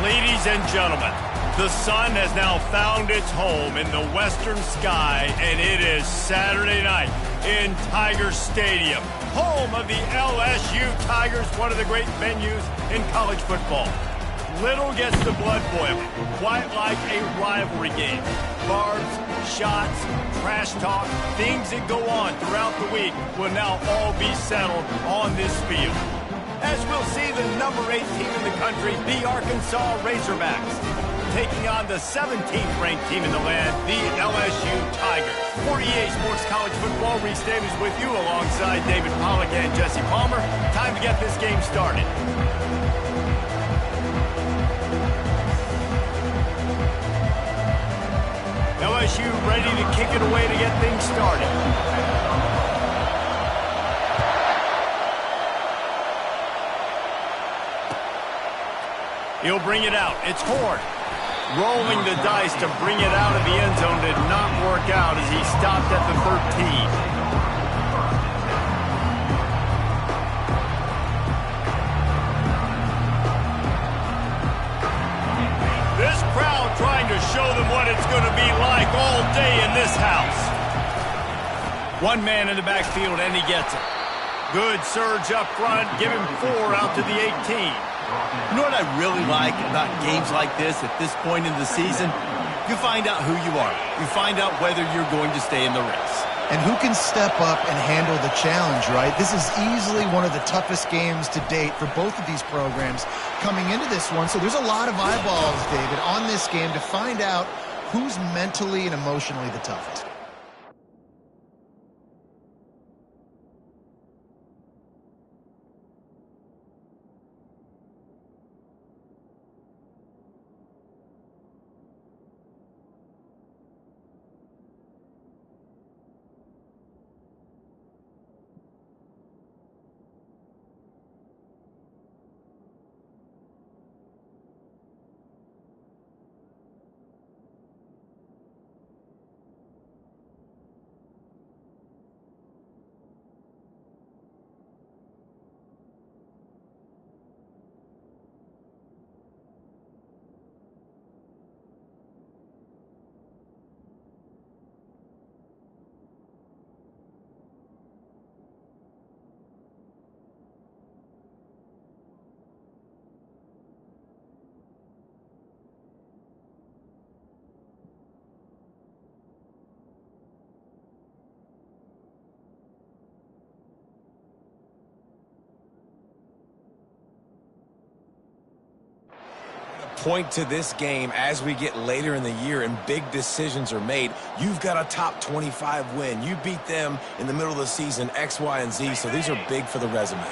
Ladies and gentlemen, the sun has now found its home in the western sky, and it is Saturday night in Tiger Stadium, home of the LSU Tigers, one of the great venues in college football. Little gets the blood boiling, quite like a rivalry game. Barbs, shots, trash talk, things that go on throughout the week will now all be settled on this field. As we'll see the number 8 team in the country, the Arkansas Razorbacks, taking on the 17th ranked team in the land, the LSU Tigers. For EA Sports College Football, Reese Davis with you alongside David Pollack and Jesse Palmer. Time to get this game started. LSU ready to kick it away to get things started. He'll bring it out. It's Horn. Rolling the dice to bring it out of the end zone did not work out as he stopped at the 13. This crowd trying to show them what it's going to be like all day in this house. One man in the backfield, and he gets it. Good surge up front. Give him 4 out to the 18. You know what I really like about games like this at this point in the season? You find out who you are. You find out whether you're going to stay in the race. And who can step up and handle the challenge, right? This is easily one of the toughest games to date for both of these programs coming into this one. So there's a lot of eyeballs, David, on this game to find out who's mentally and emotionally the toughest. Point to this game as we get later in the year and big decisions are made. You've got a top 25 win. You beat them in the middle of the season, X, Y, and Z, so these are big for the resume.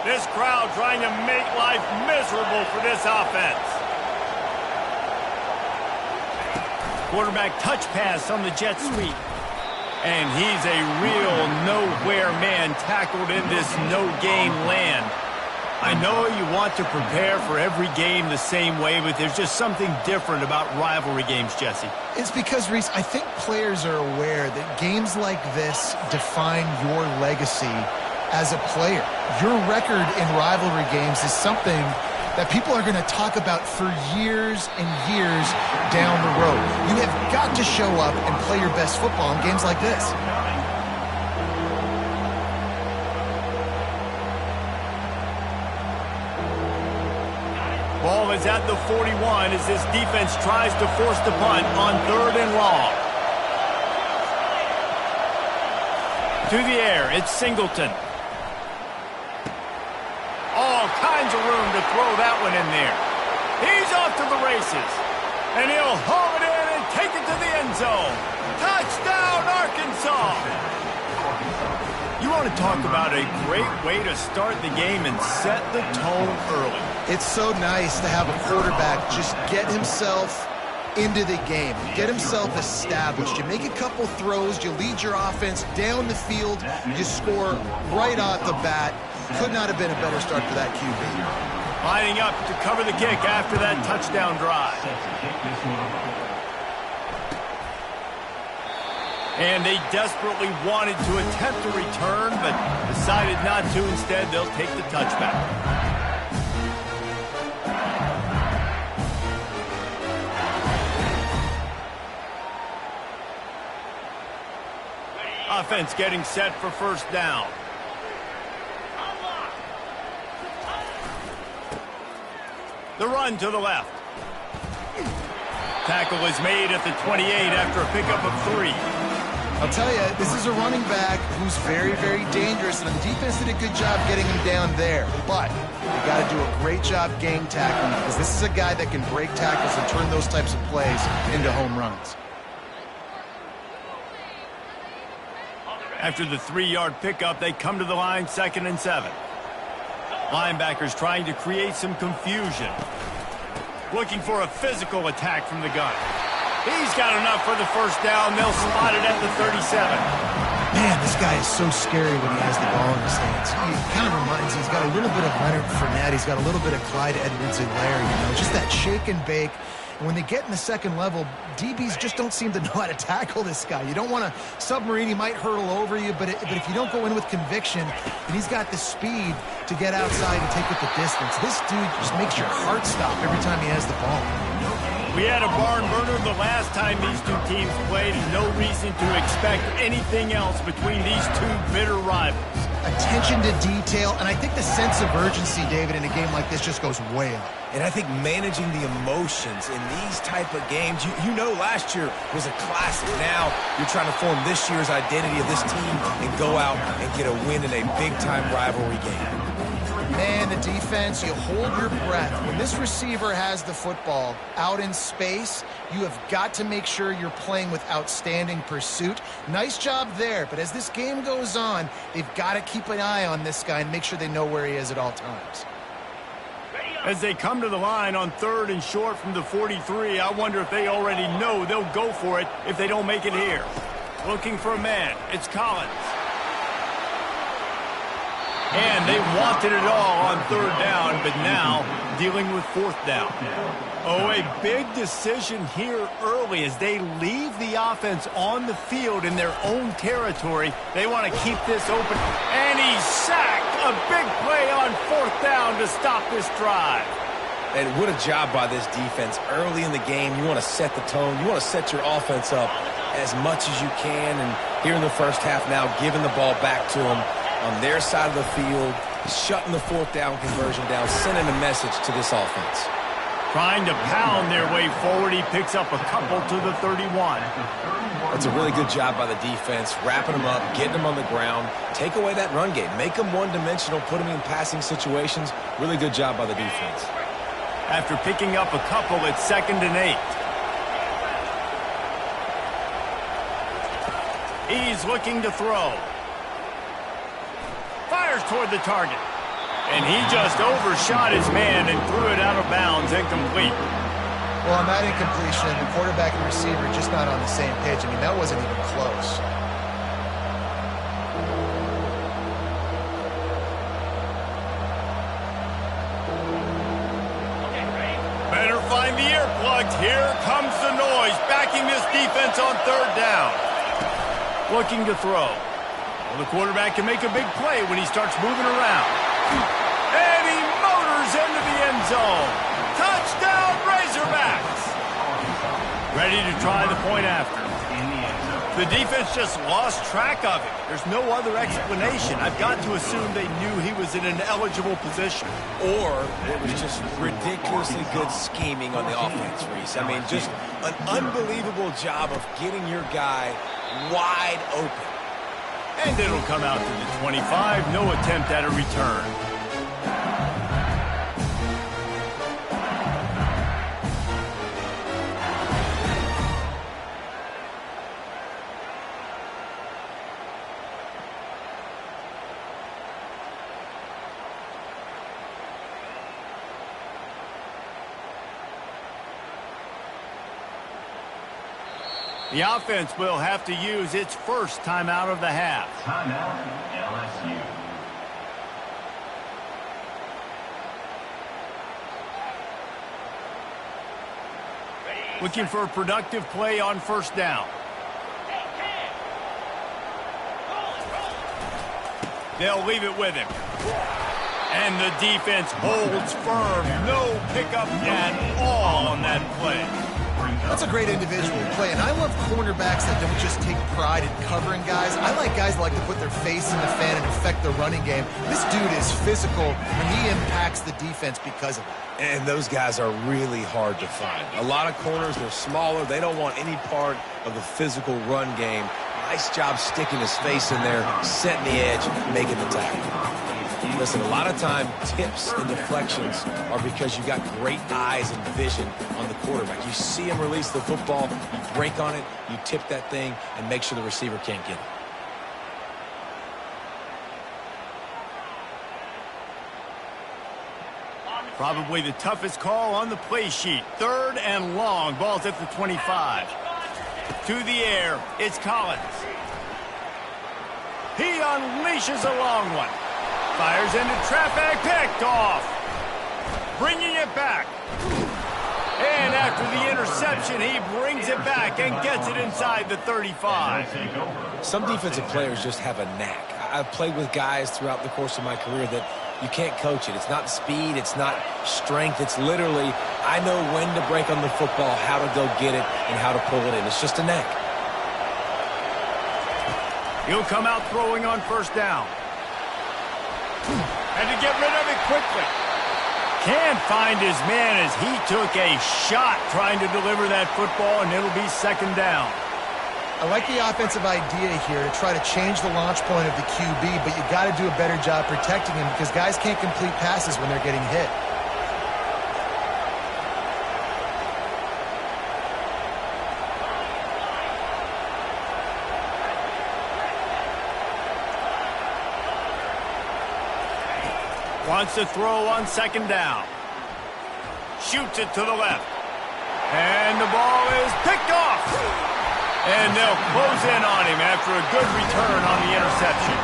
This crowd trying to make life miserable for this offense. Quarterback touch pass on the jet sweep. And he's a real nowhere man tackled in this no-game land. I know you want to prepare for every game the same way, but there's just something different about rivalry games, Jesse. It's because, Reese, I think players are aware that games like this define your legacy as a player. Your record in rivalry games is something that people are going to talk about for years and years down the road. You have got to show up and play your best football in games like this. Ball is at the 41 as this defense tries to force the punt on 3rd and long. To the air, it's Singleton. All kinds of room to throw that one in there. He's off to the races. And he'll haul it in and take it to the end zone. Touchdown, Arkansas! You want to talk about a great way to start the game and set the tone early. It's so nice to have a quarterback just get himself into the game, get himself established. You make a couple throws, you lead your offense down the field, you score right off the bat. Could not have been a better start for that QB. Lining up to cover the kick after that touchdown drive. And they desperately wanted to attempt a return, but decided not to. Instead, they'll take the touchback. Offense getting set for first down. The run to the left. Tackle is made at the 28 after a pickup of 3. I'll tell you, this is a running back who's very, very dangerous, and the defense did a good job getting him down there. But you got to do a great job gang tackling, because this is a guy that can break tackles and turn those types of plays into home runs. After the 3-yard pickup, they come to the line, 2nd and 7. Linebackers trying to create some confusion. Looking for a physical attack from the gun. He's got enough for the first down. They'll spot it at the 37. Man, this guy is so scary when he has the ball in his hands. He kind of reminds me, he's got a little bit of Leonard Fournette. He's got a little bit of Clyde Edwards-Helaire, you know, just that shake and bake. And when they get in the second level, DBs just don't seem to know how to tackle this guy. You don't want to submarine. He might hurtle over you, but if you don't go in with conviction, and he's got the speed to get outside and take it the distance, this dude just makes your heart stop every time he has the ball. We had a barn burner the last time these two teams played, and no reason to expect anything else between these two bitter rivals. Attention to detail, and I think the sense of urgency, David, in a game like this just goes way up. And I think managing the emotions in these type of games, you know last year was a classic. Now you're trying to form this year's identity of this team and go out and get a win in a big-time rivalry game. Man, the defense, you hold your breath. When this receiver has the football out in space, you have got to make sure you're playing with outstanding pursuit. Nice job there, but as this game goes on, they've got to keep an eye on this guy and make sure they know where he is at all times. As they come to the line on 3rd and short from the 43, I wonder if they already know they'll go for it if they don't make it here. Looking for a man. It's Collins. And they wanted it all on 3rd down, but now dealing with 4th down. Oh, a big decision here early as they leave the offense on the field in their own territory. They want to keep this open. And he's sacked. A big play on 4th down to stop this drive. And what a job by this defense. Early in the game, you want to set the tone. You want to set your offense up as much as you can. And here in the first half now, giving the ball back to them on their side of the field, shutting the 4th down conversion down, sending a message to this offense. Trying to pound their way forward. He picks up a couple to the 31. That's a really good job by the defense, wrapping them up, getting them on the ground, take away that run game, make them one-dimensional, put them in passing situations. Really good job by the defense. After picking up a couple, it's 2nd and 8. He's looking to throw. Fires toward the target. And he just overshot his man and threw it out of bounds, incomplete. Well, on that incompletion, the quarterback and receiver just not on the same page. I mean, that wasn't even close. Better find the earplugs. Here comes the noise, backing this defense on 3rd down. Looking to throw. Well, the quarterback can make a big play when he starts moving around. And he motors into the end zone. Touchdown, Razorbacks! Ready to try the point after. The defense just lost track of it. There's no other explanation. I've got to assume they knew he was in an eligible position. Or it was just ridiculously good scheming on the offense, Reese. I mean, just an unbelievable job of getting your guy wide open. And it'll come out to the 25. No attempt at a return. The offense will have to use its first timeout of the half. Timeout, LSU. Looking for a productive play on 1st down. They'll leave it with him. And the defense holds firm. No pickup at all on that play. That's a great individual play, and I love cornerbacks that don't just take pride in covering guys. I like guys that like to put their face in the fan and affect the running game. This dude is physical, and he impacts the defense because of that. And those guys are really hard to find. A lot of corners, they're smaller. They don't want any part of the physical run game. Nice job sticking his face in there, setting the edge, making the tackle. Listen, a lot of time, tips and deflections are because you got great eyes and vision on the quarterback. You see him release the football, you break on it, you tip that thing, and make sure the receiver can't get it. Probably the toughest call on the play sheet. 3rd and long. Ball's at the 25. To the air, it's Collins. He unleashes a long one. Fires into traffic, picked off. Bringing it back. And after the interception, he brings it back and gets it inside the 35. Some defensive players just have a knack. I've played with guys throughout the course of my career that you can't coach it. It's not speed. It's not strength. It's literally, I know when to break on the football, how to go get it, and how to pull it in. It's just a knack. He'll come out throwing on 1st down. And to get rid of it quickly. Can't find his man as he took a shot trying to deliver that football, and it'll be 2nd down. I like the offensive idea here to try to change the launch point of the QB, but you got to do a better job protecting him because guys can't complete passes when they're getting hit. Wants to throw on 2nd down. Shoots it to the left. And the ball is picked off. And they'll close in on him after a good return on the interception.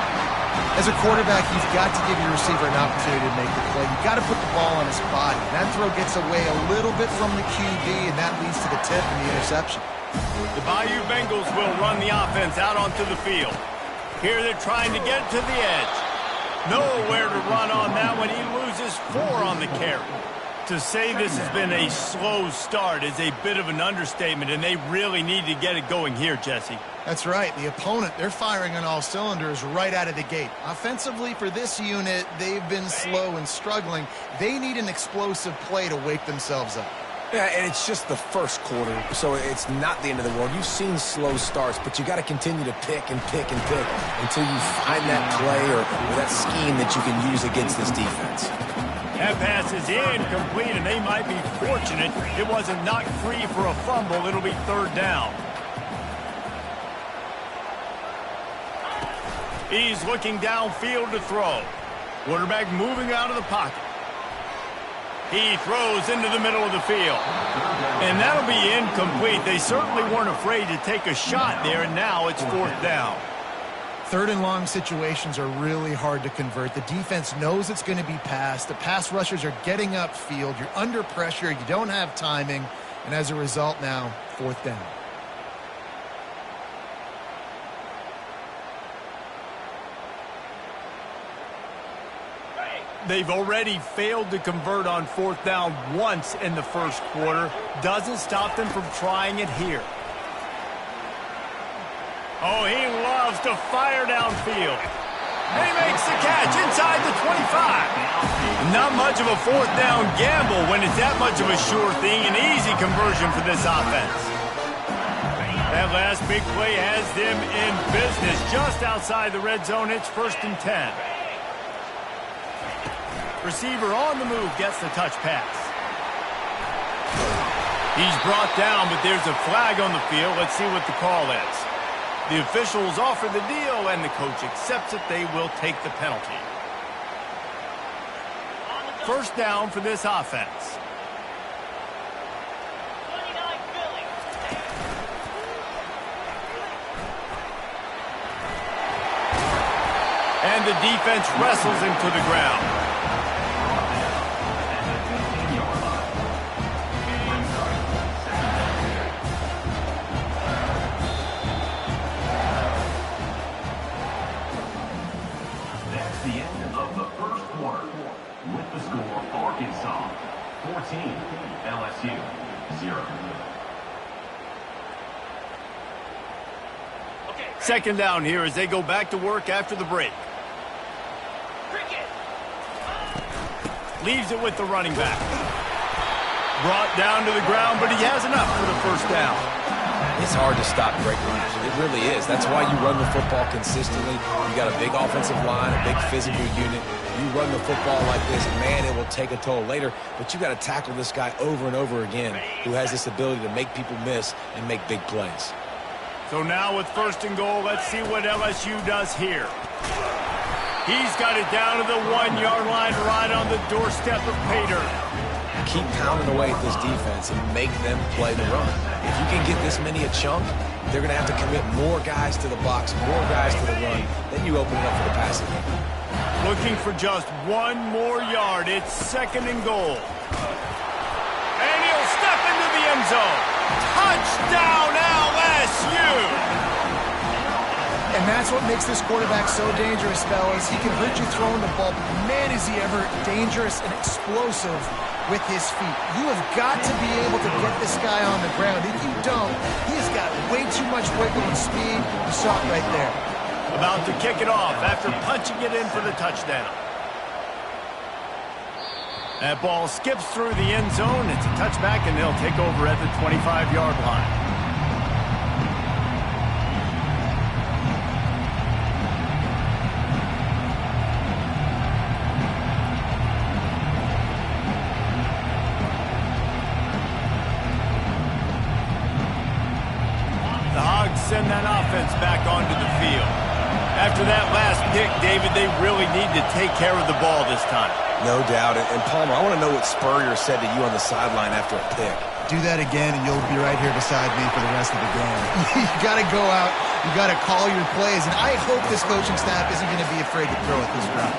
As a quarterback, you've got to give your receiver an opportunity to make the play. You've got to put the ball on his body. That throw gets away a little bit from the QB, and that leads to the tip and the interception. The Bayou Bengals will run the offense out onto the field. Here they're trying to get to the edge. Nowhere to run on that one. He loses 4 on the carry. To say this has been a slow start is a bit of an understatement, and they really need to get it going here, Jesse. That's right. The opponent, they're firing on all cylinders right out of the gate. Offensively for this unit, they've been slow and struggling. They need an explosive play to wake themselves up. Yeah, and it's just the 1st quarter, so it's not the end of the world. You've seen slow starts, but you got to continue to pick and pick and pick until you find that play or that scheme that you can use against this defense. That pass is incomplete, and they might be fortunate it wasn't knocked free for a fumble. It'll be 3rd down. He's looking downfield to throw. Quarterback moving out of the pocket. He throws into the middle of the field. And that'll be incomplete. They certainly weren't afraid to take a shot there, and now it's 4th down. 3rd and long situations are really hard to convert. The defense knows it's going to be passed. The pass rushers are getting upfield. You're under pressure. You don't have timing. And as a result now, 4th down. They've already failed to convert on 4th down once in the 1st quarter. Doesn't stop them from trying it here. Oh, he loves to fire downfield. And he makes the catch inside the 25. Not much of a 4th down gamble when it's that much of a sure thing. An easy conversion for this offense. That last big play has them in business just outside the red zone. It's 1st and 10. Receiver on the move gets the touch pass. He's brought down, but there's a flag on the field. Let's see what the call is. The officials offer the deal, and the coach accepts it. They will take the penalty. 1st down for this offense. And the defense wrestles him to the ground. Arkansas 14, LSU 0. Second down here as they go back to work after the break. Leaves it with the running back. Brought down to the ground, but he has enough for the first down. It's hard to stop great runners. It really is. That's why you run the football consistently. You got a big offensive line, a big physical unit. You run the football like this, man, it will take a toll later. But you got to tackle this guy over and over again who has this ability to make people miss and make big plays. So now with first and goal, let's see what LSU does here. He's got it down to the 1-yard line right on the doorstep of Pater. Keep pounding away at this defense and make them play the run. If you can get this many a chunk, they're going to have to commit more guys to the box, more guys to the run. Then you open it up for the passing game. Looking for just 1 more yard. It's second and goal. And he'll step into the end zone. Touchdown, LSU! And that's what makes this quarterback so dangerous, fellas. He can hurt you throwing the ball, but man, is he ever dangerous and explosive with his feet. You have got to be able to get this guy on the ground. If you don't, he's got way too much wiggle and speed. You saw it right there. About to kick it off after punching it in for the touchdown. That ball skips through the end zone. It's a touchback, and they'll take over at the 25-yard line. Send that offense back onto the field. After that last pick, David, they really need to take care of the ball this time. No doubt. And Palmer, I want to know what Spurrier said to you on the sideline after a pick. Do that again, and you'll be right here beside me for the rest of the game. You got to go out. You got to call your plays. And I hope this coaching staff isn't going to be afraid to throw at this route.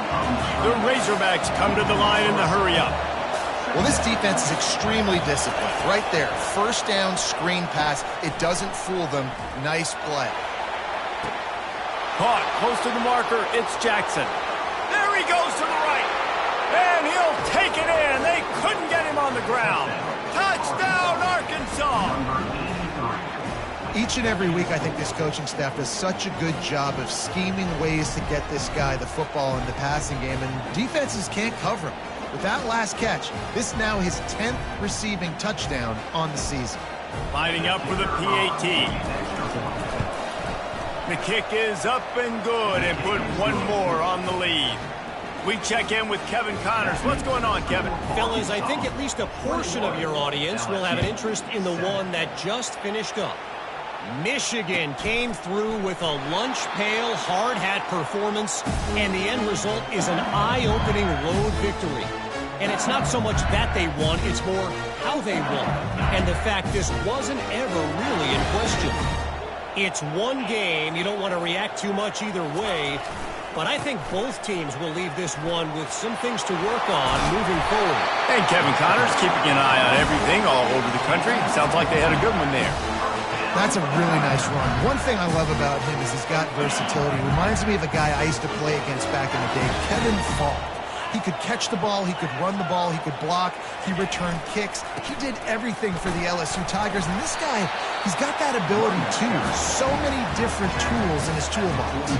The Razorbacks come to the line in the hurry up. Well, this defense is extremely disciplined. Right there, first down, screen pass. It doesn't fool them. Nice play. Caught close to the marker. It's Jackson. There he goes to the right. And he'll take it in. They couldn't get him on the ground. Touchdown, Arkansas. Each and every week, I think this coaching staff does such a good job of scheming ways to get this guy the football in the passing game, and defenses can't cover him. With that last catch, this now his 10th receiving touchdown on the season. Lining up for the PAT. The kick is up and good and put 1 more on the lead. We check in with Kevin Connors. What's going on, Kevin? Fellas, I think at least a portion of your audience will have an interest in the one that just finished up. Michigan came through with a lunch pail hard hat performance, and the end result is an eye-opening road victory. And it's not so much that they won, it's more how they won. And the fact this wasn't ever really in question. It's one game, you don't want to react too much either way, but I think both teams will leave this one with some things to work on moving forward. Hey, Kevin Connors, keeping an eye on everything all over the country. Sounds like they had a good one there. That's a really nice run. One thing I love about him is he's got versatility. Reminds me of a guy I used to play against back in the day, Kevin Falk. He could catch the ball, he could run the ball, he could block, he returned kicks. He did everything for the LSU Tigers, and this guy, he's got that ability too. So many different tools in his toolbox.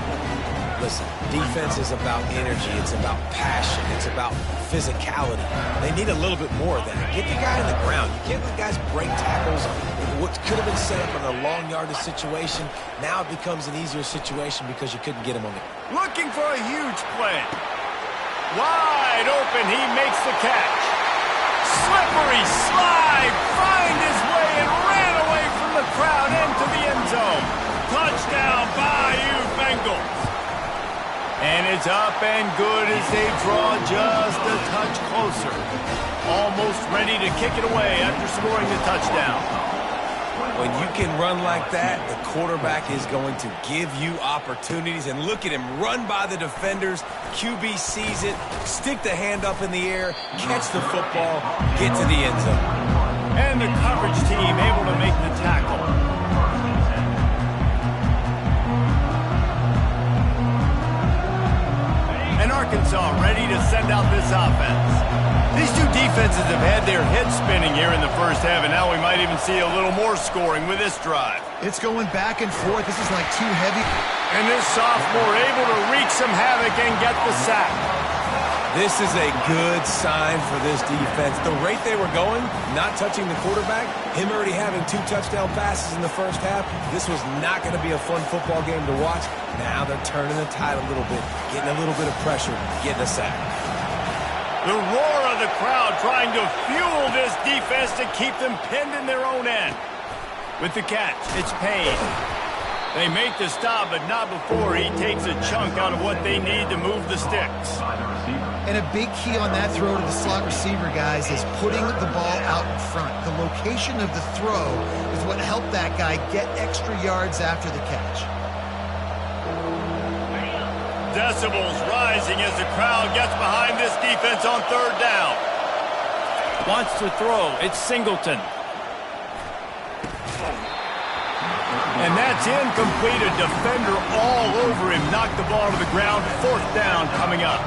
Listen, defense is about energy, it's about passion, it's about physicality. They need a little bit more of that. Get the guy on the ground. You can't let guys break tackles. What could have been set up in a long yardage situation, now it becomes an easier situation because you couldn't get him on the... Looking for a huge play. Wide open, he makes the catch. Slippery slide, find his way and ran away from the crowd into the end zone. Touchdown, Bayou Bengals. And it's up and good as they draw just a touch closer. Almost ready to kick it away after scoring the touchdown. When you can run like that, the quarterback is going to give you opportunities. And look at him run by the defenders. QB sees it, stick the hand up in the air, catch the football, get to the end zone. And the coverage team able to make the tackle. And our Arkansas ready to send out this offense. These two defenses have had their heads spinning here in the first half, and now we might even see a little more scoring with this drive. It's going back and forth. This is like too heavy. And this sophomore able to wreak some havoc and get the sack. This is a good sign for this defense. The rate they were going, not touching the quarterback, him already having 2 touchdown passes in the first half, this was not going to be a fun football game to watch. Now they're turning the tide a little bit, getting a little bit of pressure, getting a sack. The roar of the crowd trying to fuel this defense to keep them pinned in their own end. With the catch, it's Payne. They make the stop, but not before he takes a chunk out of what they need to move the sticks. And a big key on that throw to the slot receiver, guys, is putting the ball out in front. The location of the throw is what helped that guy get extra yards after the catch. Decibels rising as the crowd gets behind this defense on third down. Wants to throw. It's Singleton. And that's incomplete. A defender all over him. Knocked the ball to the ground. Fourth down coming up.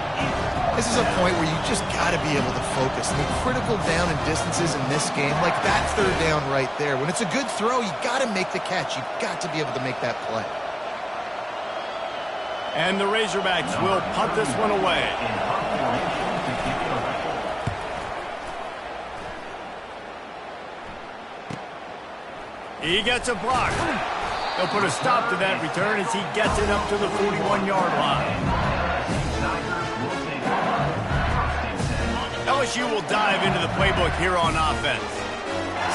This is a point where you just got to be able to focus. The critical down and distances in this game, like that third down right there. When it's a good throw, you got to make the catch. You've got to be able to make that play. And the Razorbacks will punt this one away. He gets a block. They'll put a stop to that return as he gets it up to the 41-yard line. LSU will dive into the playbook here on offense.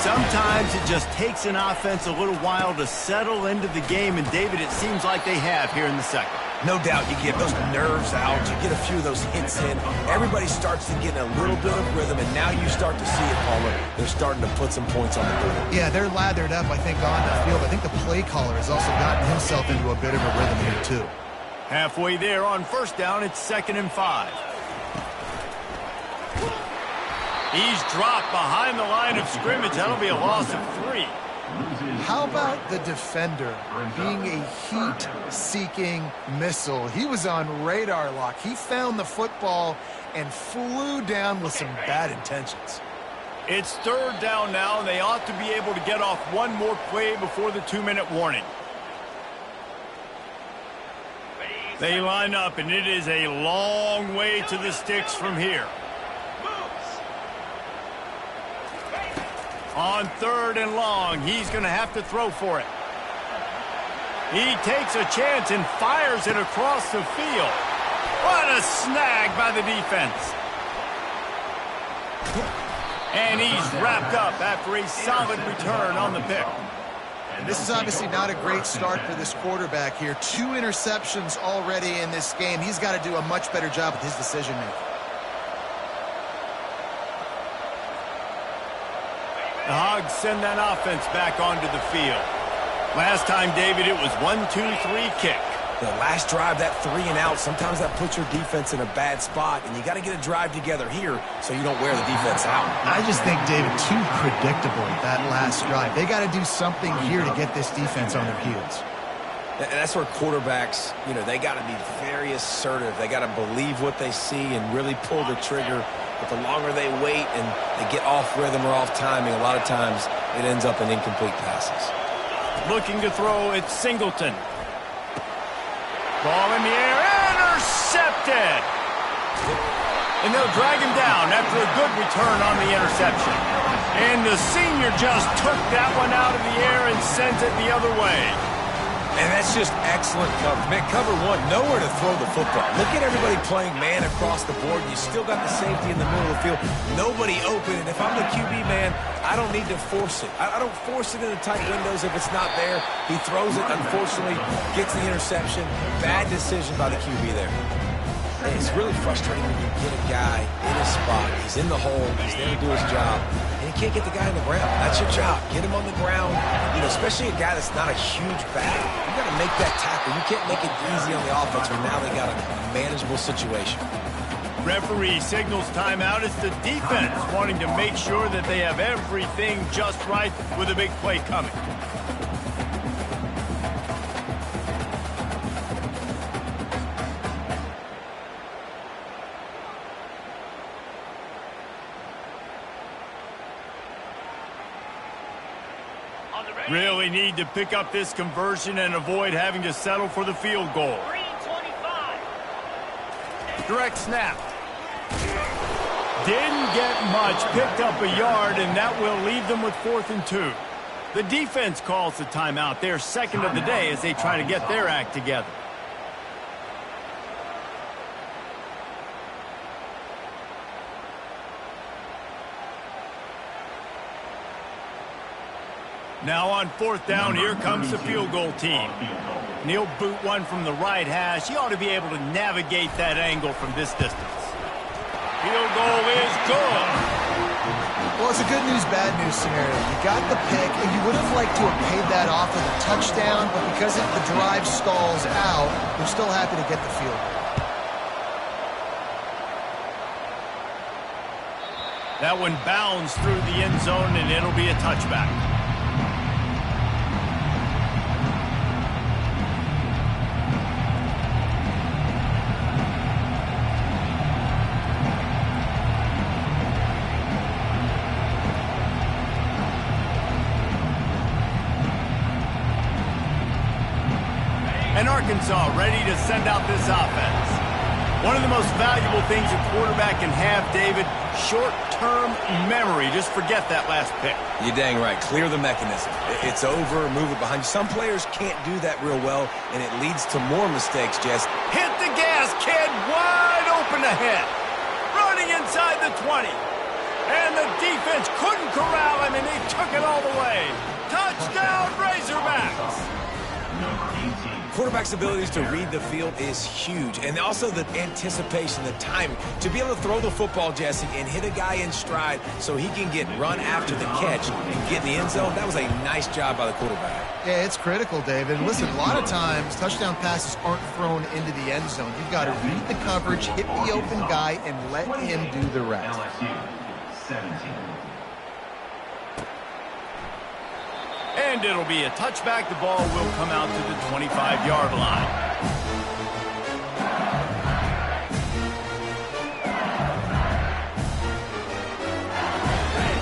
Sometimes it just takes an offense a little while to settle into the game, and David, it seems like they have here in the second. No doubt you get those nerves out, you get a few of those hits in, everybody starts to get a little bit of rhythm, and now you start to see it, Palmer. They're starting to put some points on the board. Yeah, they're lathered up, I think, on the field. I think the play caller has also gotten himself into a bit of a rhythm here, too. Halfway there on first down, it's 2nd and 5. He's dropped behind the line of scrimmage. That'll be a loss of 3. How about the defender being a heat-seeking missile? He was on radar lock. He found the football and flew down with some bad intentions. It's third down now, and they ought to be able to get off one more play before the 2-minute warning. They line up, and it is a long way to the sticks from here. On 3rd and long, he's going to have to throw for it. He takes a chance and fires it across the field. What a snag by the defense. And he's wrapped up after a solid return on the pick. This is obviously not a great start for this quarterback here. 2 interceptions already in this game. He's got to do a much better job with his decision-making. The Hogs send that offense back onto the field. Last time, David, it was 1-2-3 kick. The last drive, that 3 and out, sometimes that puts your defense in a bad spot, and you got to get a drive together here so you don't wear the defense out. I just think, David, too predictable that last drive. They got to do something here to get this defense on their heels. And that's where quarterbacks, they got to be very assertive. They got to believe what they see and really pull the trigger. But the longer they wait and they get off rhythm or off timing, a lot of times it ends up in incomplete passes. Looking to throw, it's Singleton. Ball in the air, intercepted! And they'll drag him down after a good return on the interception. And the senior just took that one out of the air and sent it the other way. And that's just excellent coverage. Man, cover 1, nowhere to throw the football. Look at everybody playing man across the board. You still got the safety in the middle of the field. Nobody open. And if I'm the QB, man, I don't need to force it. I don't force it in the tight windows if it's not there. He throws it, unfortunately, gets the interception. Bad decision by the QB there. And it's really frustrating when you get a guy in his spot. He's in the hole. He's there to do his job. And you can't get the guy on the ground. That's your job. Get him on the ground. Especially a guy that's not a huge back. You got to make that tackle. You can't make it easy on the offense when now they got a manageable situation. Referee signals timeout. It's the defense wanting to make sure that they have everything just right with a big play coming. Really need to pick up this conversion and avoid having to settle for the field goal. 3:25. Direct snap. Didn't get much, picked up a yard, and that will leave them with 4th and 2. The defense calls the timeout. They're second of the day as they try to get their act together. Now on 4th down, here comes the field goal team. And he'll boot one from the right hash. He ought to be able to navigate that angle from this distance. Field goal is good. Well, it's a good news, bad news scenario. You got the pick, and you would have liked to have paid that off with a touchdown, but because the drive stalls out, you're still happy to get the field goal. That one bounds through the end zone, and it'll be a touchback. And Arkansas ready to send out this offense. One of the most valuable things a quarterback can have, David, short-term memory. Just forget that last pick. You're dang right. Clear the mechanism. It's over, move it behind you. Some players can't do that real well, and it leads to more mistakes, Jess. Hit the gas, kid. Wide open ahead. Running inside the 20. And the defense couldn't corral him, and he took it all the way. Touchdown, Razorbacks. Quarterback's abilities to read the field is huge, and also the anticipation, the timing. To be able to throw the football, Jesse, and hit a guy in stride so he can get run after the catch and get in the end zone, that was a nice job by the quarterback. Yeah, it's critical, David. Listen, a lot of times, touchdown passes aren't thrown into the end zone. You've got to read the coverage, hit the open guy, and let him do the rest. LSU 17. And it'll be a touchback. The ball will come out to the 25-yard line.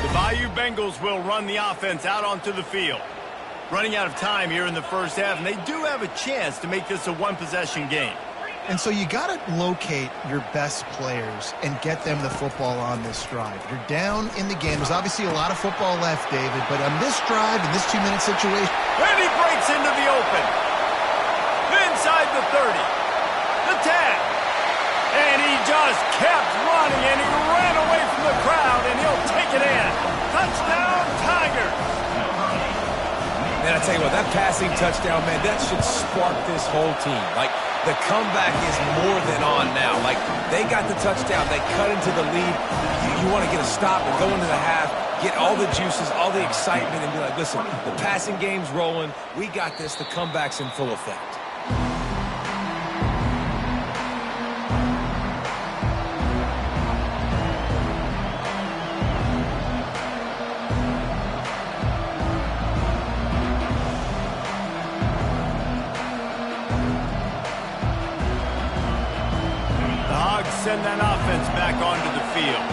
The Bayou Bengals will run the offense out onto the field. Running out of time here in the first half, and they do have a chance to make this a one-possession game. And so you got to locate your best players and get them the football on this drive. You're down in the game. There's obviously a lot of football left, David, but on this drive, in this 2-minute situation. And he breaks into the open. Inside the 30. The 10. And he just kept running, and he ran away from the crowd, and he'll take it in. Touchdown, Tigers. Man, I tell you what, that passing touchdown, man, that should spark this whole team. Like, the comeback is more than on now. Like, they got the touchdown. They cut into the lead. You want to get a stop and go into the half, get all the juices, all the excitement, and be like, listen, the passing game's rolling. We got this. The comeback's in full effect. Send that offense back onto the field.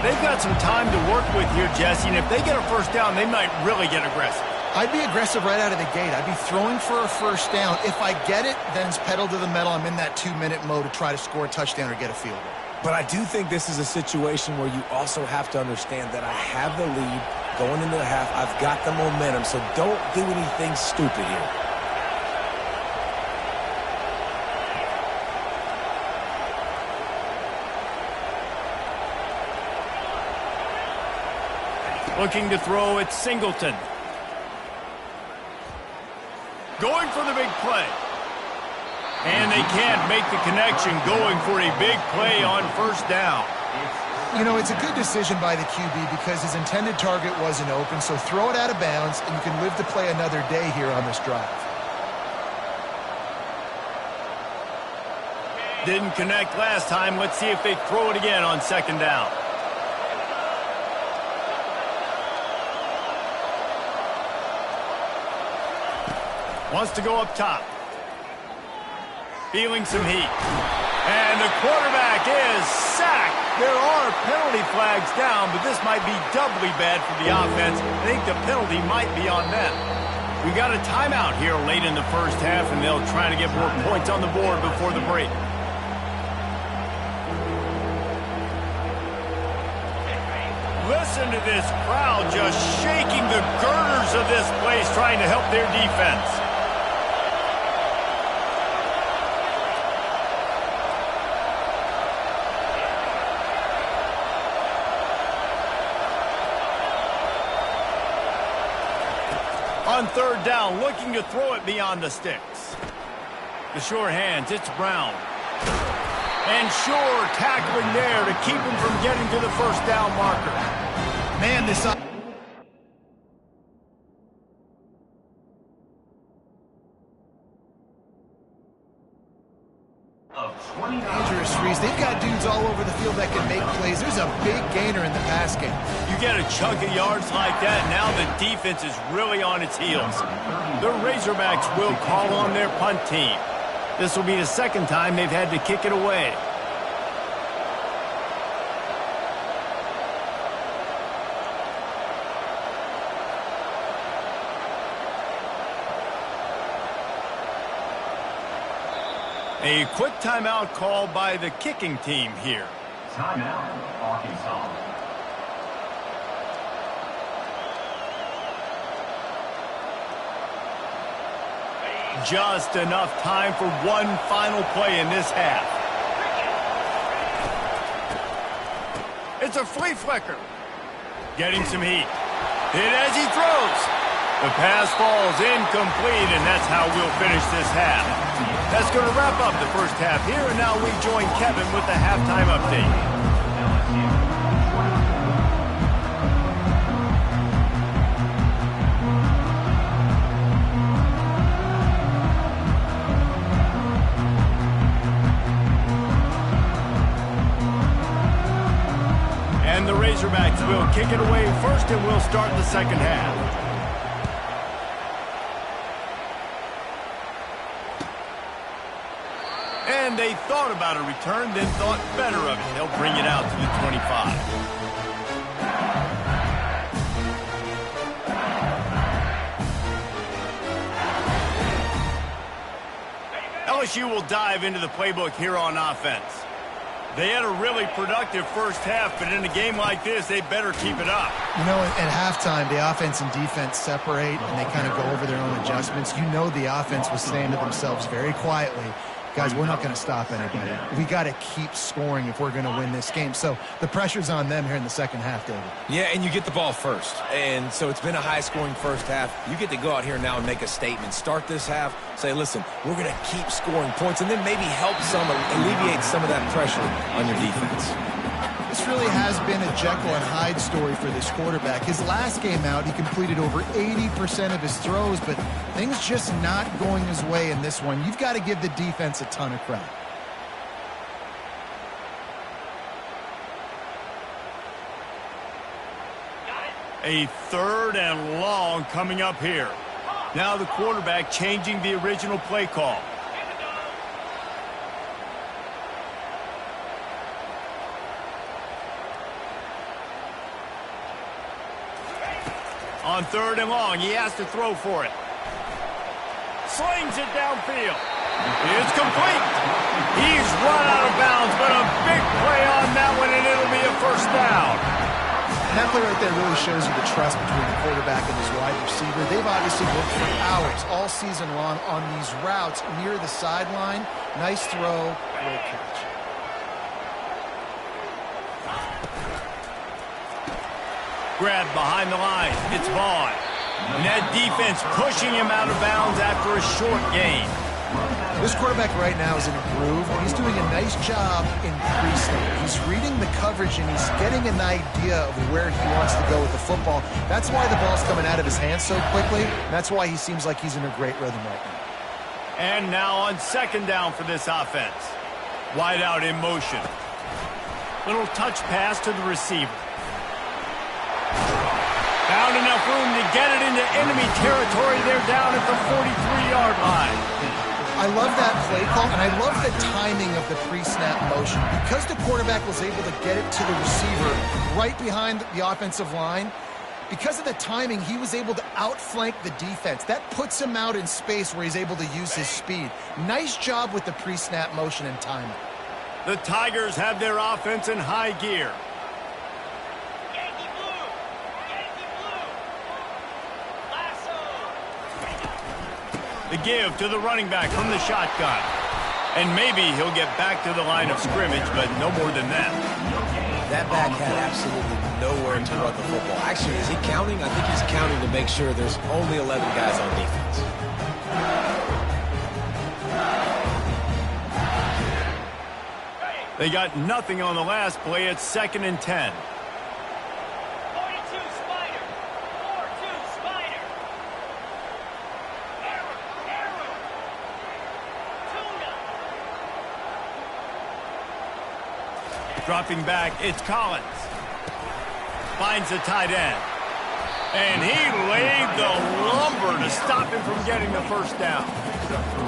They've got some time to work with here, Jesse, and if they get a first down, they might really get aggressive. I'd be aggressive right out of the gate. I'd be throwing for a first down. If I get it, then it's pedal to the metal. I'm in that 2-minute mode to try to score a touchdown or get a field goal. But I do think this is a situation where you also have to understand that I have the lead going into the half. I've got the momentum, so don't do anything stupid here. Looking to throw, it's Singleton. Going for the big play. And they can't make the connection, going for a big play on first down. You know, it's a good decision by the QB because his intended target wasn't open, so throw it out of bounds, and you can live to play another day here on this drive. Didn't connect last time. Let's see if they throw it again on second down. Wants to go up top. Feeling some heat. And the quarterback is sacked There are penalty flags down, but this might be doubly bad for the offense. I think the penalty might be on them. We got a timeout here late in the first half, and they'll try to get more points on the board before the break. Listen to this crowd just shaking the girders of this place, trying to help their defense. On third down, looking to throw it beyond the sticks. The short hands, it's Brown. And Shore tackling there to keep him from getting to the first down marker. Man, this dangerous, Reese. They've got dudes all over the field that can make plays. There's a big gainer in the pass game. You get a chunk of yards like that, now the defense is really on its heels. The Razorbacks will call on their punt team. This will be the second time they've had to kick it away. A quick timeout called by the kicking team here. Timeout, Arkansas. Just enough time for one final play in this half. It's a flea flicker. Getting some heat. Hit as he throws. The pass falls incomplete, and that's how we'll finish this half. That's going to wrap up the first half here, and now we join Kevin with the halftime update. And the Razorbacks will kick it away first, and we'll start the second half. And they thought about a return, then thought better of it. They'll bring it out to the 25. LSU will dive into the playbook here on offense. They had a really productive first half, but in a game like this, they better keep it up. You know, at halftime, the offense and defense separate, and they kind of go over their own adjustments. You know the offense was saying to themselves very quietly, guys, we're not going to stop anybody. We got to keep scoring if we're going to win this game. So the pressure's on them here in the second half, David. Yeah, and you get the ball first. And so it's been a high-scoring first half. You get to go out here now and make a statement. Start this half, say, listen, we're going to keep scoring points, and then maybe help alleviate some of that pressure on your defense. This really has been a Jekyll and Hyde story for this quarterback. His last game out, he completed over 80% of his throws, but things just not going his way in this one. You've got to give the defense a ton of credit. A third and long coming up here. Now the quarterback changing the original play call. On third and long, he has to throw for it. Slings it downfield. It's complete. He's run out of bounds, but a big play on that one, and it'll be a first down. And that play right there really shows you the trust between the quarterback and his wide receiver. They've obviously worked for hours all season long on these routes near the sideline. Nice throw, great catch. Grab behind the line. It's Vaughn. And that defense pushing him out of bounds after a short gain. This quarterback right now is in a groove. He's doing a nice job in pre-snap. He's reading the coverage, and he's getting an idea of where he wants to go with the football. That's why the ball's coming out of his hands so quickly. And that's why he seems like he's in a great rhythm right now. And now on second down for this offense. Wide out in motion. Little touch pass to the receiver. Found enough room to get it into enemy territory. They're down at the 43-yard line. I love that play call, and I love the timing of the pre-snap motion. Because the quarterback was able to get it to the receiver right behind the offensive line, because of the timing, he was able to outflank the defense. That puts him out in space where he's able to use his speed. Nice job with the pre-snap motion and timing. The Tigers have their offense in high gear. The give to the running back from the shotgun. And maybe he'll get back to the line of scrimmage, but no more than that. That back had absolutely nowhere to run the football. Actually, is he counting? I think he's counting to make sure there's only 11 guys on defense. They got nothing on the last play. It's 2nd and 10. Dropping back, it's Collins. Finds the tight end. And he laid the lumber to stop him from getting the first down.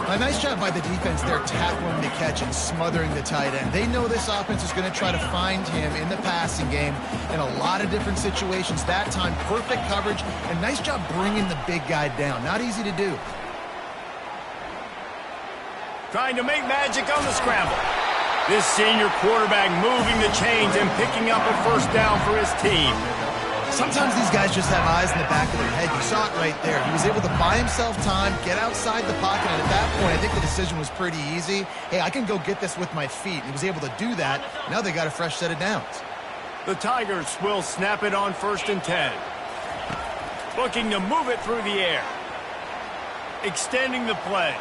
A nice job by the defense there, tackling the catch and smothering the tight end. They know this offense is going to try to find him in the passing game in a lot of different situations. That time, perfect coverage, and nice job bringing the big guy down. Not easy to do. Trying to make magic on the scramble. This senior quarterback moving the chains and picking up a first down for his team. Sometimes these guys just have eyes in the back of their head. You saw it right there. He was able to buy himself time, get outside the pocket, and at that point, I think the decision was pretty easy. Hey, I can go get this with my feet. He was able to do that. Now they got a fresh set of downs. The Tigers will snap it on 1st and 10. Looking to move it through the air. Extending the play.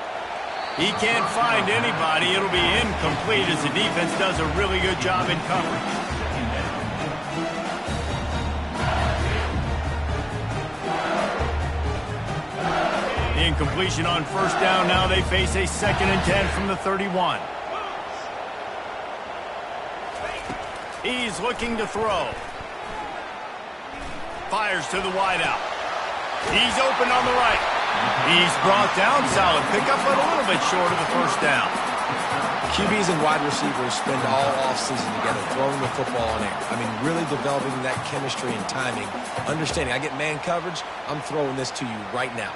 He can't find anybody. It'll be incomplete as the defense does a really good job in coverage. The incompletion on 1st down. Now they face a 2nd and 10 from the 31. He's looking to throw. Fires to the wideout. He's open on the right. He's brought down. Solid pickup, but a little bit short of the first down. QBs and wide receivers spend all offseason together throwing the football in air. I mean, really developing that chemistry and timing. Understanding, I get man coverage, I'm throwing this to you right now.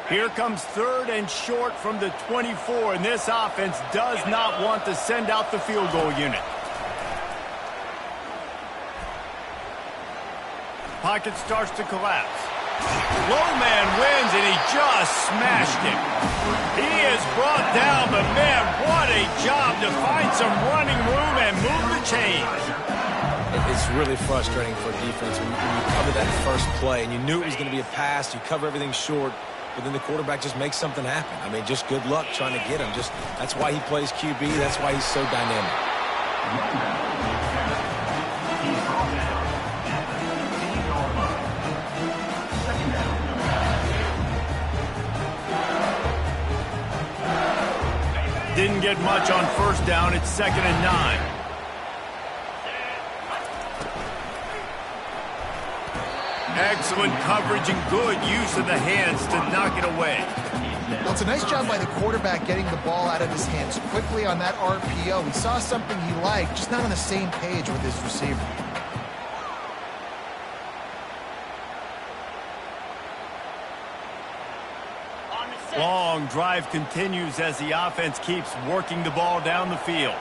Here comes 3rd and short from the 24, and this offense does not want to send out the field goal unit. Pocket starts to collapse. Low man wins, and he just smashed him. He is brought down, but man, what a job to find some running room and move the chains. It's really frustrating for a defense when you cover that first play, and you knew it was going to be a pass. You cover everything short, but then the quarterback just makes something happen. I mean, just good luck trying to get him. That's why he plays QB. That's why he's so dynamic. Didn't get much on 1st down. It's 2nd and 9. Excellent coverage and good use of the hands to knock it away. Well, it's a nice job by the quarterback getting the ball out of his hands quickly on that RPO. He saw something he liked, just not on the same page with his receiver. Long drive continues as the offense keeps working the ball down the field.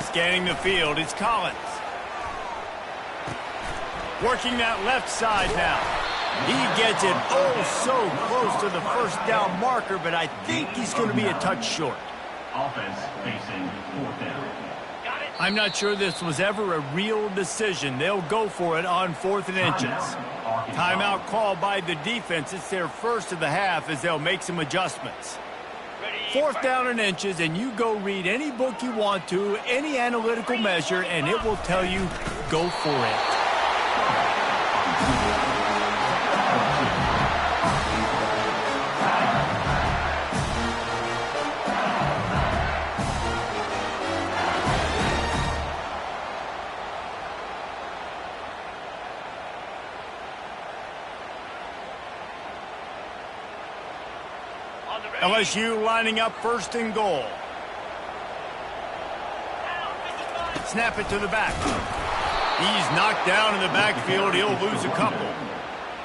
Scanning the field, it's Collins. Working that left side now. He gets it so close to the first down marker, but I think he's going to be a touch short. Offense facing 4th down. I'm not sure this was ever a real decision. They'll go for it on 4th and inches. Timeout called by the defense. It's their first of the half as they'll make some adjustments. 4th down and inches, and you go read any book you want to, any analytical measure, and it will tell you, go for it. LSU lining up first and goal. Snap it to the back. He's knocked down in the backfield. He'll lose a couple.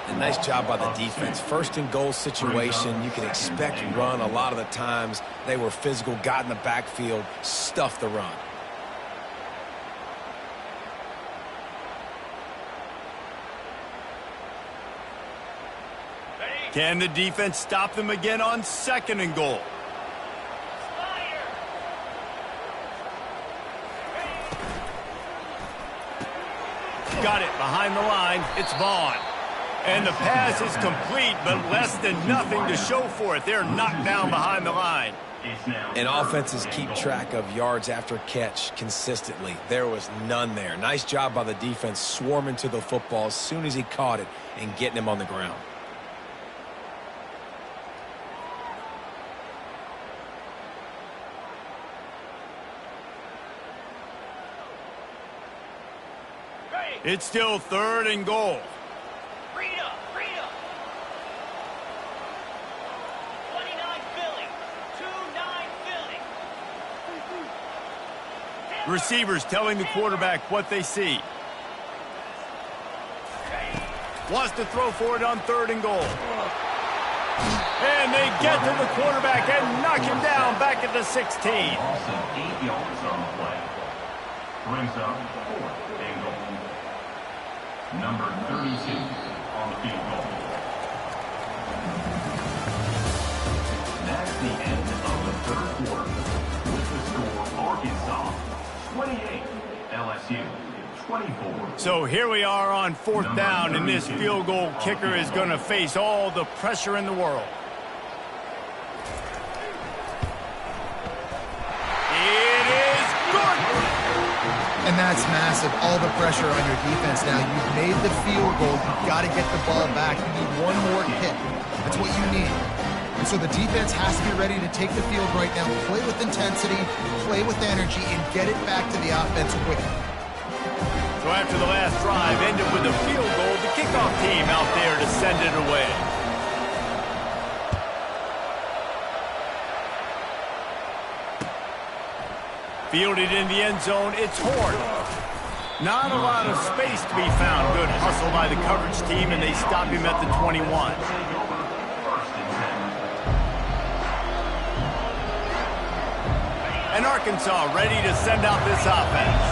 And nice job by the defense. First and goal situation, you can expect run a lot of the times. They were physical, got in the backfield, stuffed the run. Can the defense stop them again on second and goal? Got it behind the line. It's Vaughn. And the pass is complete, but less than nothing to show for it. They're knocked down behind the line. And offenses keep track of yards after catch consistently. There was none there. Nice job by the defense swarming to the football as soon as he caught it and getting him on the ground. It's still third and goal. Rita. 29 Philly. 2-9 Philly. Receivers telling the quarterback what they see. Wants to throw for it on third and goal. And they get to the quarterback and knock him down back at the 16. Also 8 yards on the play. Brings up 4th and goal. Number 32 on the field goal. That's the end of the third quarter. With the score, Arkansas 28, LSU 24. So here we are on fourth down, and this field goal kicker is going to face all the pressure in the world. It is good. And that's massive. All the pressure on your defense now. You've made the field goal. You've got to get the ball back. You need one more hit. That's what you need. And so the defense has to be ready to take the field right now, play with intensity, play with energy, and get it back to the offense quickly. So after the last drive ended with a field goal, the kickoff team out there to send it away. Fielded in the end zone, it's Horn. Not a lot of space to be found. Good hustle by the coverage team, and they stop him at the 21. And Arkansas ready to send out this offense.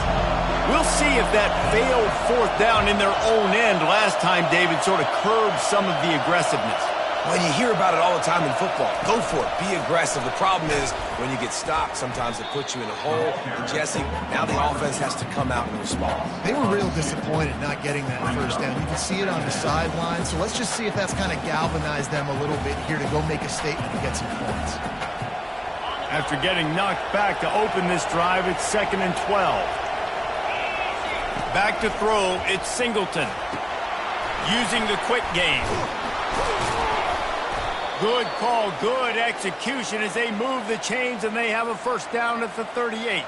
We'll see if that failed fourth down in their own end last time, David, sort of curbed some of the aggressiveness. Well, you hear about it all the time in football. Go for it. Be aggressive. The problem is when you get stopped, sometimes it puts you in a hole. And Jesse, now the offense has to come out and respond. They were real disappointed not getting that first down. You can see it on the sideline. So let's just see if that's kind of galvanized them a little bit here to go make a statement and get some points. After getting knocked back to open this drive, it's 2nd and 12. Back to throw, it's Singleton. Using the quick game. Good call, good execution as they move the chains and they have a first down at the 38.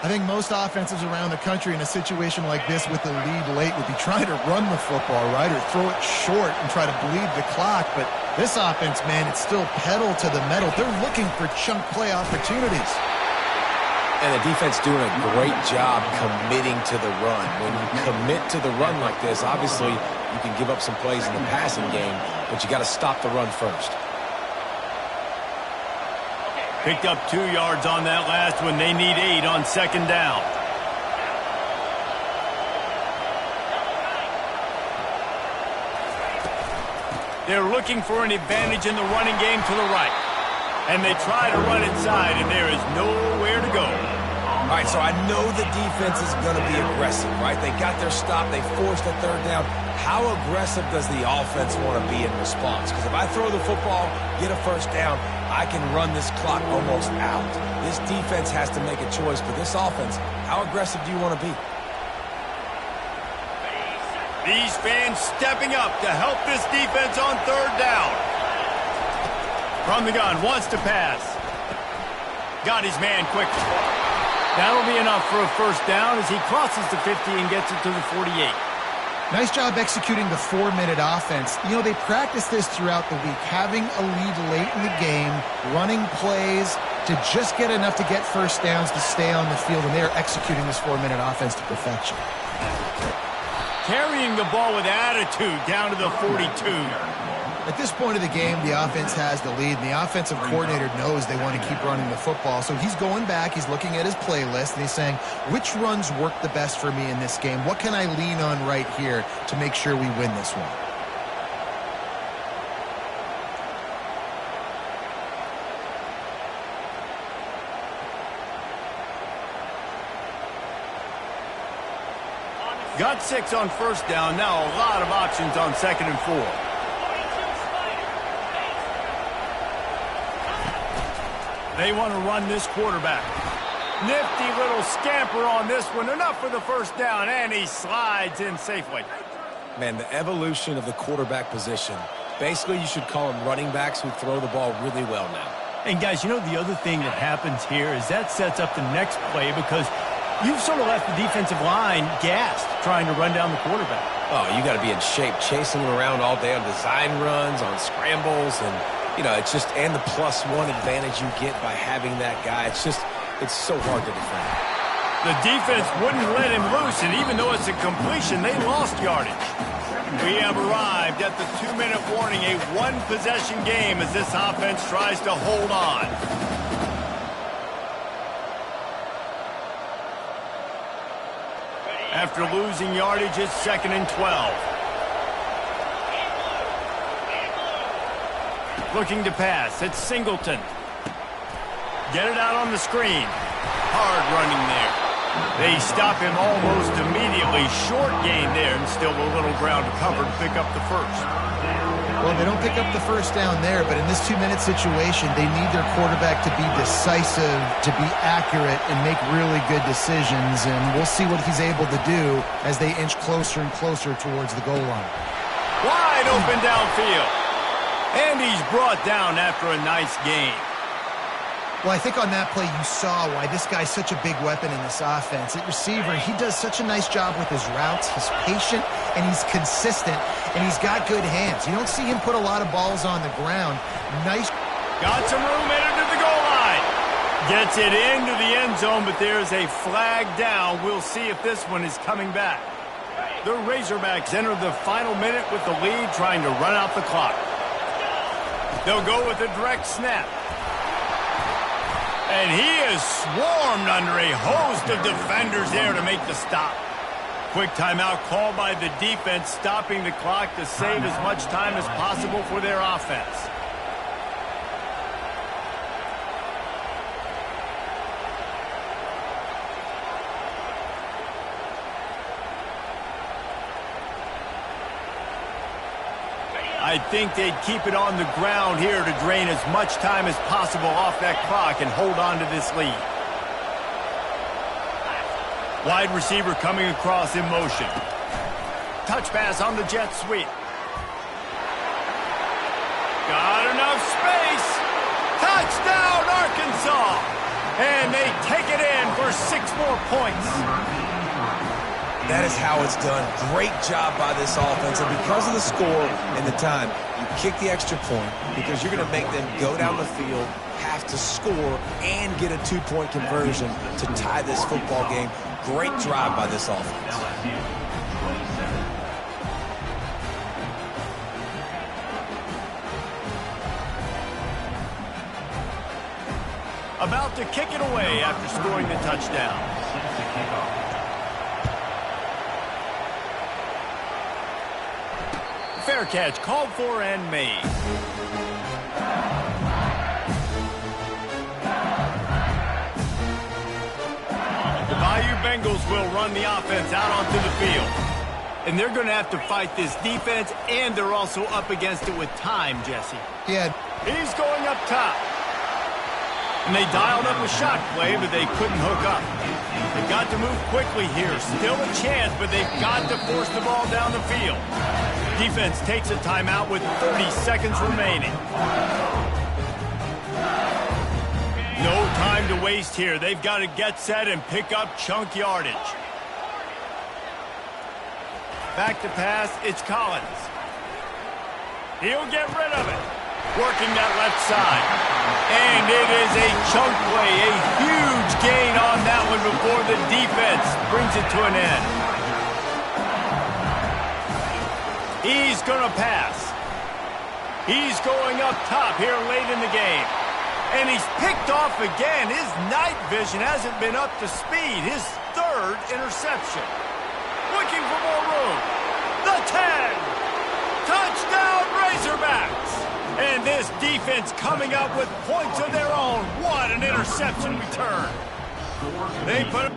I think most offenses around the country in a situation like this with the lead late would be trying to run the football, right, or throw it short and try to bleed the clock. But this offense, man, it's still pedal to the metal. They're looking for chunk play opportunities. And the defense doing a great job committing to the run. When you commit to the run like this, obviously you can give up some plays in the passing game, but you got to stop the run first. Picked up 2 yards on that last one. They need 8 on 2nd down. They're looking for an advantage in the running game to the right. And they try to run inside, and there is nowhere to go. All right, so I know the defense is going to be aggressive, right? They got their stop. They forced a third down. How aggressive does the offense want to be in response? Because if I throw the football, get a first down, I can run this clock almost out. This defense has to make a choice, but this offense, how aggressive do you want to be? These fans stepping up to help this defense on third down. From the gun, wants to pass. Got his man quickly. That'll be enough for a first down as he crosses the 50 and gets it to the 48. Nice job executing the 4-minute offense. You know, they practice this throughout the week, having a lead late in the game, running plays to just get enough to get first downs to stay on the field, and they are executing this 4-minute offense to perfection. Carrying the ball with attitude down to the 42. At this point of the game, the offense has the lead, and the offensive coordinator knows they want to keep running the football. So he's going back, he's looking at his playlist, and he's saying, which runs work the best for me in this game? What can I lean on right here to make sure we win this one? Got 6 on first down. Now a lot of options on 2nd and 4. They want to run this quarterback. Nifty little scamper on this one. Enough for the first down, and he slides in safely. Man, the evolution of the quarterback position. Basically, you should call them running backs who throw the ball really well now. And, guys, you know the other thing that happens here is that sets up the next play because you've sort of left the defensive line gassed trying to run down the quarterback. Oh, you got to be in shape, chasing him around all day on design runs, on scrambles, and, you know, it's just, and the +1 advantage you get by having that guy. It's just, it's so hard to defend. The defense wouldn't let him loose, and even though it's a completion, they lost yardage. We have arrived at the 2-minute warning, a one-possession game as this offense tries to hold on. After losing yardage, it's 2nd and 12. Looking to pass, it's Singleton. Get it out on the screen. Hard running there. They stop him almost immediately. Short gain there, and still a little ground to cover to pick up the first. Well, they don't pick up the first down there, but in this 2-minute situation, they need their quarterback to be decisive, to be accurate, and make really good decisions, and we'll see what he's able to do as they inch closer and closer towards the goal line. Wide open downfield. And he's brought down after a nice gain. Well, I think on that play you saw why this guy's such a big weapon in this offense. At receiver, he does such a nice job with his routes. He's patient, and he's consistent, and he's got good hands. You don't see him put a lot of balls on the ground. Nice. Got some room in to the goal line. Gets it into the end zone, but there's a flag down. We'll see if this one is coming back. The Razorbacks enter the final minute with the lead, trying to run out the clock. They'll go with a direct snap. And he is swarmed under a host of defenders there to make the stop. Quick timeout called by the defense, stopping the clock to save as much time as possible for their offense. I think they'd keep it on the ground here to drain as much time as possible off that clock and hold on to this lead. Wide receiver coming across in motion. Touch pass on the jet sweep. Got enough space. Touchdown, Arkansas. And they take it in for 6 more points. That is how it's done. Great job by this offense. And because of the score and the time, you kick the extra point because you're going to make them go down the field, have to score, and get a 2-point conversion to tie this football game. Great drive by this offense. LSU, 27. About to kick it away after scoring the touchdown. Set to kick off. Fair catch called for and made. The Bayou Bengals will run the offense out onto the field. And they're going to have to fight this defense, and they're also up against it with time, Jesse. Yeah. He's going up top. And they dialed up a shot play, but they couldn't hook up. They've got to move quickly here. Still a chance, but they've got to force the ball down the field. Defense takes a timeout with 30 seconds remaining. No time to waste here. They've got to get set and pick up chunk yardage. Back to pass, it's Collins. He'll get rid of it. Working that left side. And it is a chunk play, a huge gain on that one before the defense brings it to an end. He's going to pass. He's going up top here late in the game. And he's picked off again. His night vision hasn't been up to speed. His third interception. Looking for more room. The 10. Touchdown Razorbacks. And this defense coming up with points of their own. What an interception return. They put